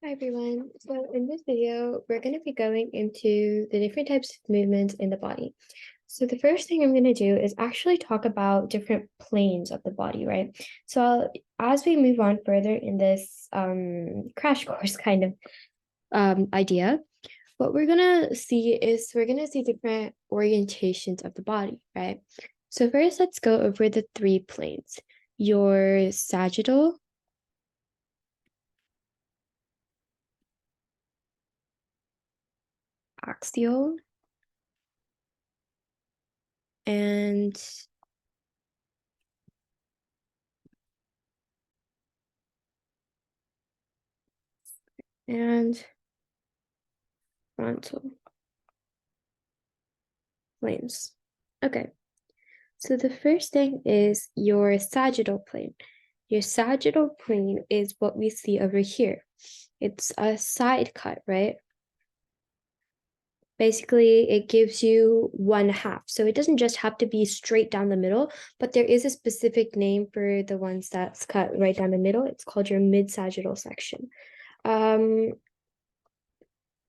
Hi everyone. So in this video, we're going to be going into the different types of movements in the body. So the first thing I'm going to do is actually talk about different planes of the body, right? So as we move on further in this crash course kind of idea, what we're going to see is we're going to see different orientations of the body, right? So first, let's go over the three planes. Your sagittal, axial, and frontal planes. Okay, so the first thing is your sagittal plane. Your sagittal plane is what we see over here. It's a side cut, right? Basically, it gives you 1/2. So it doesn't just have to be straight down the middle, but there is a specific name for the ones that's cut right down the middle. It's called your mid-sagittal section.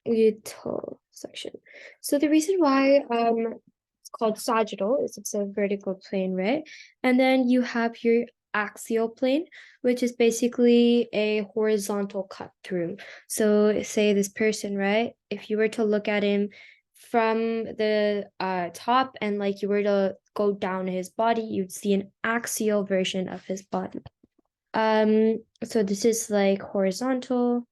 Sagittal section. So the reason why it's called sagittal is it's a vertical plane, right? And then you have your axial plane, which is basically a horizontal cut through. So say this person, right? If you were to look at him from the top and like you were to go down his body, you'd see an axial version of his body. So this is like horizontal,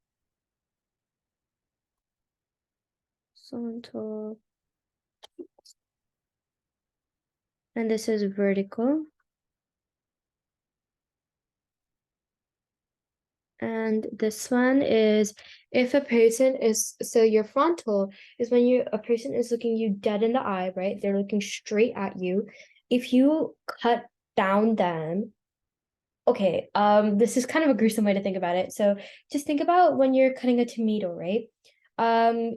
and this is vertical. And this one is if a person is, so your frontal is when a person is looking you dead in the eye, right? They're looking straight at you. If you cut down them, okay, this is kind of a gruesome way to think about it. So just think about when you're cutting a tomato, right?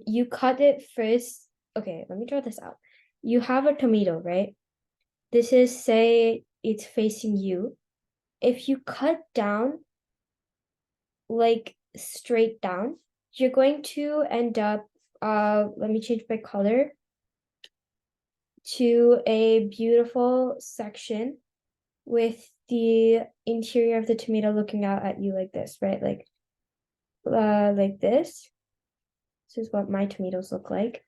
You cut it first. Okay, let me draw this out. You have a tomato, right? This is, say it's facing you. If you cut down like straight down, you're going to end up, let me change my color to a beautiful section with the interior of the tomato looking out at you like this, right? Like this. This is what my tomatoes look like.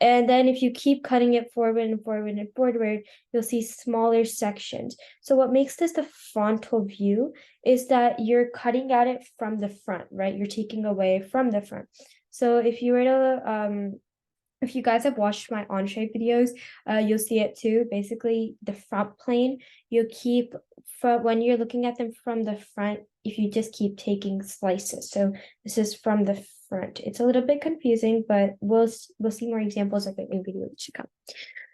And then if you keep cutting it forward and forward and forward, you'll see smaller sections. So what makes this the frontal view is that you're cutting at it from the front, right? You're taking away from the front. So if you were to if you guys have watched my entree videos, you'll see it too. Basically, the front plane, you'll keep when you're looking at them from the front, if you just keep taking slices. So this is from the front. It's a little bit confusing, but we'll see more examples of it in videos to come.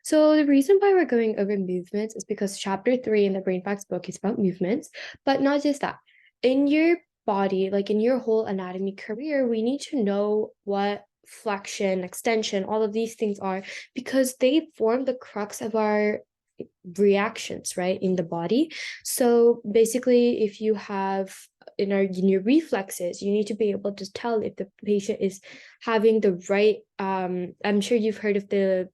So the reason why we're going over movements is because chapter 3 in the Brain Facts book is about movements, but not just that. In your body, like in your whole anatomy career, we need to know what flexion, extension, all of these things are, because they form the crux of our reactions, right, in the body. So basically, if you have in your reflexes, you need to be able to tell if the patient is having the right, I'm sure you've heard of the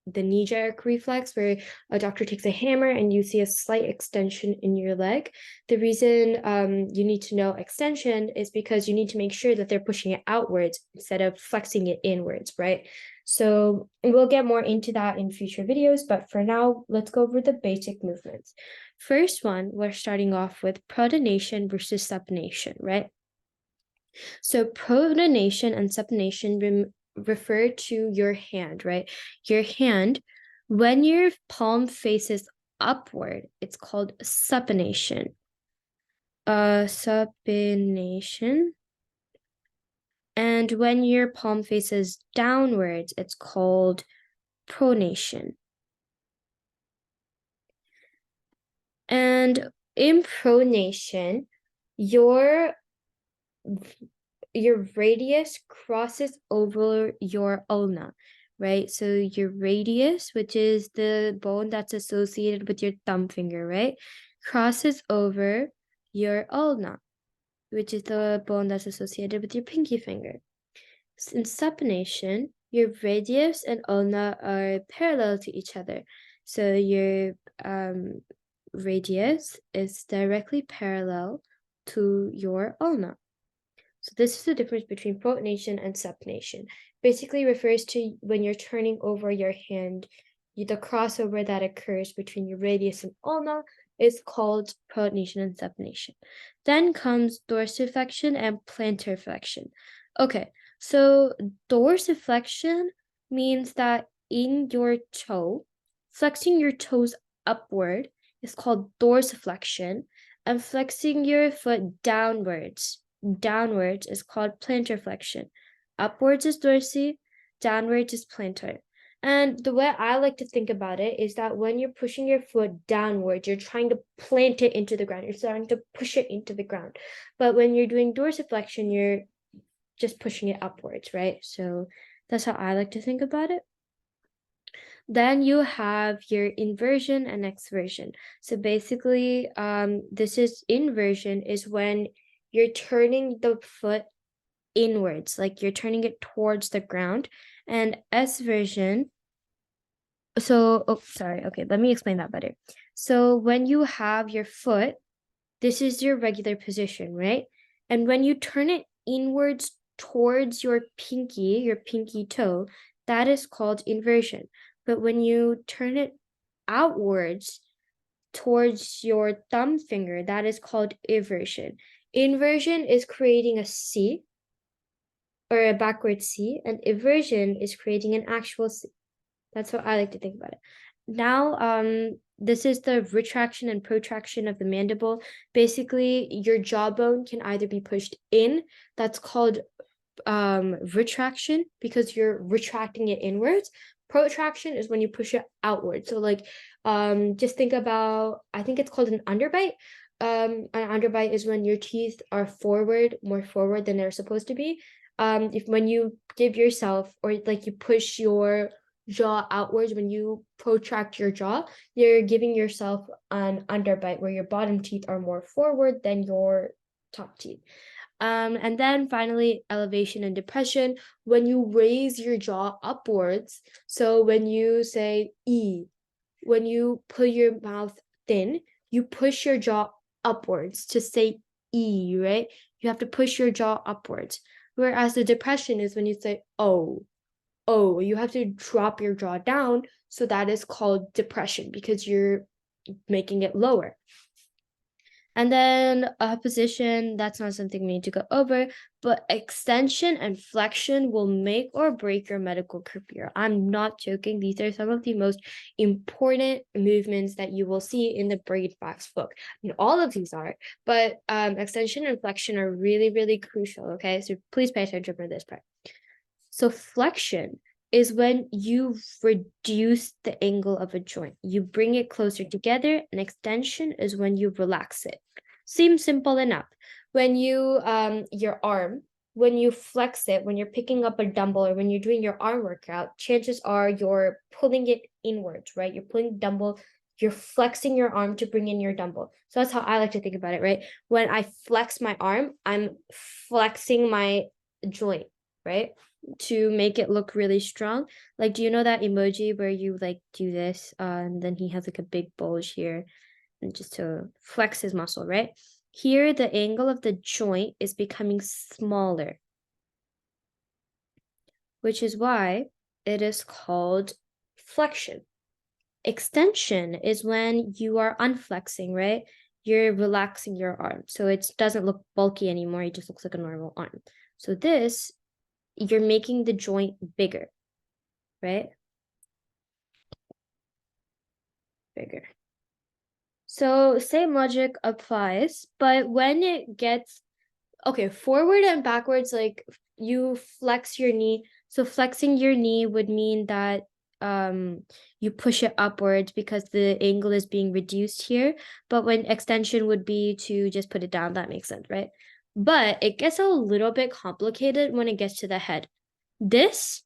knee jerk reflex, where a doctor takes a hammer and you see a slight extension in your leg. The reason you need to know extension is because you need to make sure that they're pushing it outwards instead of flexing it inwards, right? So we'll get more into that in future videos, but for now, let's go over the basic movements. First one, we're starting off with pronation versus supination, right? So pronation and supination refer to your hand, right? Your hand, when your palm faces upward, it's called supination. Supination. And when your palm faces downwards, it's called pronation. And in pronation, your radius crosses over your ulna, right? So your radius, which is the bone that's associated with your thumb finger, right, crosses over your ulna. which is the bone that's associated with your pinky finger. In supination, your radius and ulna are parallel to each other. So your radius is directly parallel to your ulna. So this is the difference between pronation and supination. Basically refers to when you're turning over your hand, the crossover that occurs between your radius and ulna is called pronation and supination. Then comes dorsiflexion and plantar flexion. Okay, so dorsiflexion means that in your toe, flexing your toes upward is called dorsiflexion, and flexing your foot downwards is called plantar flexion. Upwards is dorsi, downwards is plantar. And the way I like to think about it is that when you're pushing your foot downwards, you're trying to plant it into the ground. You're trying to push it into the ground. But when you're doing dorsiflexion, you're just pushing it upwards, right? So that's how I like to think about it. Then you have your inversion and exversion. So basically, this is inversion is when you're turning the foot inwards, like you're turning it towards the ground. And exversion, okay, let me explain that better. So when you have your foot, this is your regular position, right? And when you turn it inwards towards your pinky toe, that is called inversion. But when you turn it outwards towards your thumb finger, that is called eversion. Inversion is creating a C or a backward C, and eversion is creating an actual C. That's what I like to think about it. Now, this is the retraction and protraction of the mandible. Basically, your jawbone can either be pushed in, that's called retraction because you're retracting it inwards. Protraction is when you push it outward. So like just think about, I think it's called an underbite. An underbite is when your teeth are more forward than they're supposed to be. If when you give yourself or like you push your jaw outwards, when you protract your jaw, you're giving yourself an underbite where your bottom teeth are more forward than your top teeth. And then finally, elevation and depression, when you raise your jaw upwards. So when you say E, when you put your mouth thin, you push your jaw upwards to say E, right? You have to push your jaw upwards. Whereas the depression is when you say O, you have to drop your jaw down. So that is called depression because you're making it lower. And then a position, that's not something we need to go over, but extension and flexion will make or break your medical career. I'm not joking. These are some of the most important movements that you will see in the Braid Facts book. I mean, all of these are, but extension and flexion are really, really crucial, okay? So please pay attention for this part. So flexion is when you reduce the angle of a joint. You bring it closer together, and extension is when you relax it. Seems simple enough. When you, your arm, when you flex it, when you're picking up a dumbbell or when you're doing your arm workout, chances are you're pulling it inwards, right? You're pulling dumbbell, you're flexing your arm to bring in your dumbbell. So that's how I like to think about it, right? When I flex my arm, I'm flexing my joint, right? To make it look really strong. Like, do you know that emoji where you like do this and then he has like a big bulge here and just to flex his muscle, right? Here the angle of the joint is becoming smaller, which is why it is called flexion. Extension is when you are unflexing, right? You're relaxing your arm, so it doesn't look bulky anymore. It just looks like a normal arm. So this, you're making the joint bigger, right? Bigger. So same logic applies, but when it gets, okay, forward and backwards, like you flex your knee. So flexing your knee would mean that you push it upwards because the angle is being reduced here. But when extension would be to just put it down, that makes sense, right? But it gets a little bit complicated when it gets to the head. This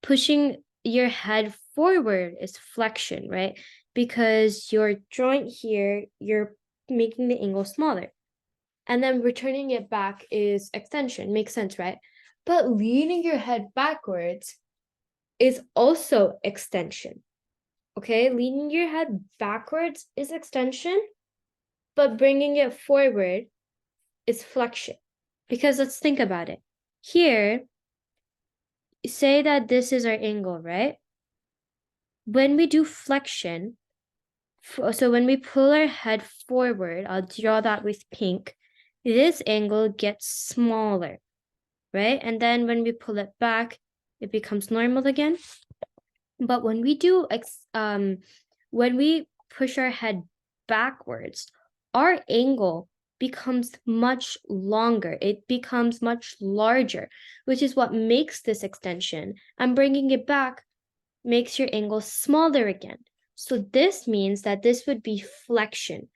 pushing your head forward is flexion, right? Because your joint here, you're making the angle smaller. and then returning it back is extension. Makes sense, right? But leaning your head backwards is also extension. Okay, leaning your head backwards is extension, but bringing it forward is flexion. Because let's think about it. Here, say that this is our angle, right? When we do flexion, so when we pull our head forward, I'll draw that with pink, this angle gets smaller, right? And then when we pull it back, it becomes normal again. But when we do, when we push our head backwards, our angle becomes much longer. It becomes much larger, which is what makes this extension. And bringing it back makes your angle smaller again. So this means that this would be flexion.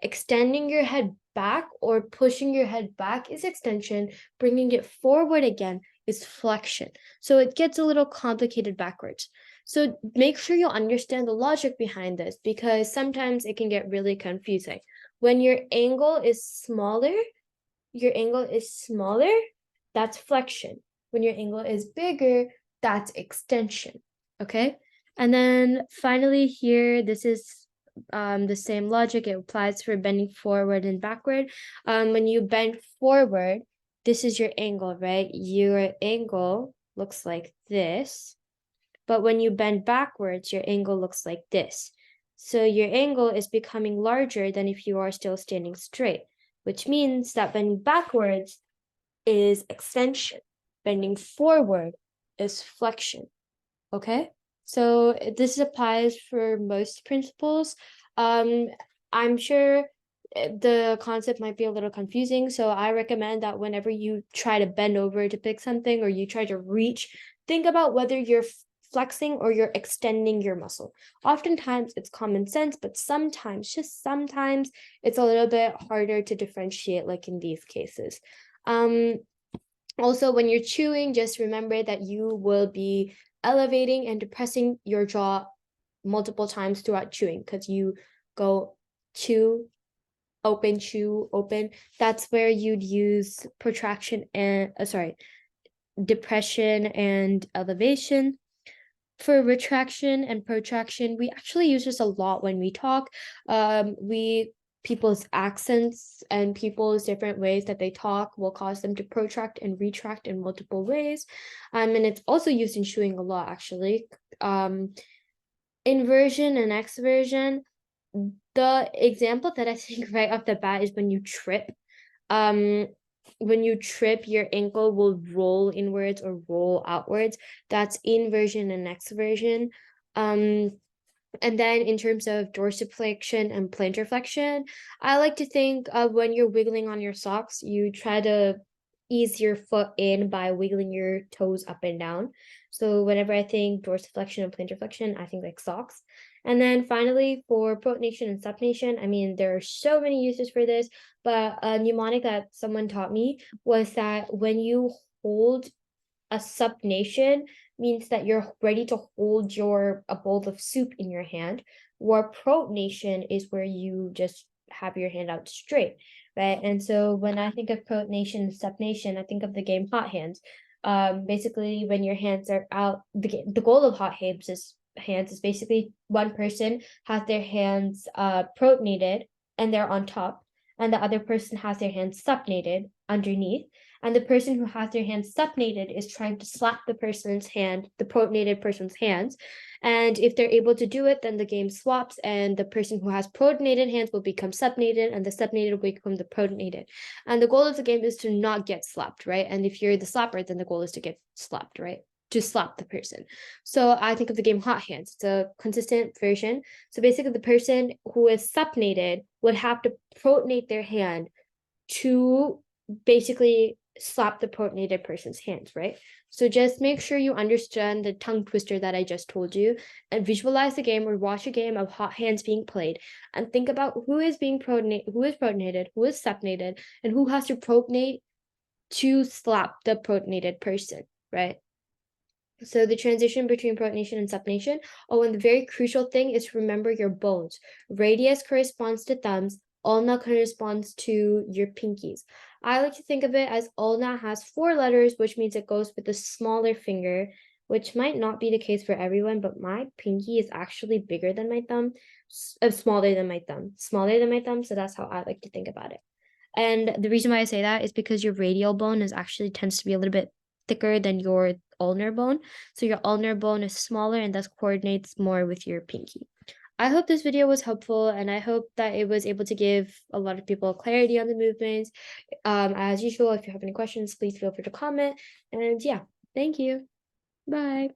Extending your head back or pushing your head back is extension. Bringing it forward again is flexion. So it gets a little complicated backwards. So make sure you understand the logic behind this, because sometimes it can get really confusing. When your angle is smaller, that's flexion. When your angle is bigger, that's extension. Okay. And then finally here, this is the same logic. It applies for bending forward and backward. When you bend forward, this is your angle, right? Your angle looks like this. But when you bend backwards, your angle looks like this. So your angle is becoming larger than if you are still standing straight, which means that bending backwards is extension. Bending forward is flexion. Okay? So this applies for most principles. I'm sure the concept might be a little confusing, so I recommend that whenever you try to bend over to pick something or you try to reach, think about whether you're flexing or you're extending your muscle. Oftentimes it's common sense, but sometimes, just sometimes, it's a little bit harder to differentiate, like in these cases. Also, when you're chewing, just remember that you will be elevating and depressing your jaw multiple times throughout chewing, because you go chew, open. That's where you'd use protraction and depression and elevation. For retraction and protraction, we actually use this a lot when we talk. People's accents and people's different ways that they talk will cause them to protract and retract in multiple ways. And it's also used in chewing a lot, actually. Inversion and exversion. The example that I think right off the bat is when you trip. When you trip, your ankle will roll inwards or roll outwards. That's inversion and exversion. And then in terms of dorsiflexion and plantar flexion, I like to think of when you're wiggling on your socks, you try to ease your foot in by wiggling your toes up and down. So whenever I think dorsiflexion and plantar flexion, I think like socks. And then finally, for pronation and supination, I mean, there are so many uses for this, but a mnemonic that someone taught me was that when you hold a supination, means that you're ready to hold a bowl of soup in your hand, where pronation is where you just have your hand out straight, right? And so when I think of pronation and supination, I think of the game Hot Hands. Basically, when your hands are out, the goal of Hot Hands is basically one person has their hands pronated and they're on top, and the other person has their hands supinated underneath, and the person who has their hands supinated is trying to slap the pronated person's hands. And if they're able to do it, then the game swaps, and the person who has pronated hands will become supinated, and the supinated will become the pronated. And the goal of the game is to not get slapped, right? And if you're the slapper, then the goal is to get slapped, right? To slap the person. So I think of the game Hot Hands. It's a consistent version. So basically, the person who is supinated would have to pronate their hand to basically slap the pronated person's hands, right? So just make sure you understand the tongue twister that I just told you, and visualize the game or watch a game of Hot Hands being played, and think about who is pronated, who is supinated, and who has to pronate to slap the pronated person, right? So the transition between pronation and supination. Oh, and the very crucial thing is to remember your bones. Radius corresponds to thumbs, ulna corresponds to your pinkies. I like to think of it as ulna has 4 letters, which means it goes with the smaller finger, which might not be the case for everyone, but my pinky is actually bigger than my thumb, smaller than my thumb, so that's how I like to think about it. And the reason why I say that is because your radial bone is actually tends to be a little bit thicker than your ulnar bone. So your ulnar bone is smaller and thus coordinates more with your pinky. I hope this video was helpful, and I hope that it was able to give a lot of people clarity on the movements. As usual, if you have any questions, please feel free to comment. And yeah, thank you. Bye.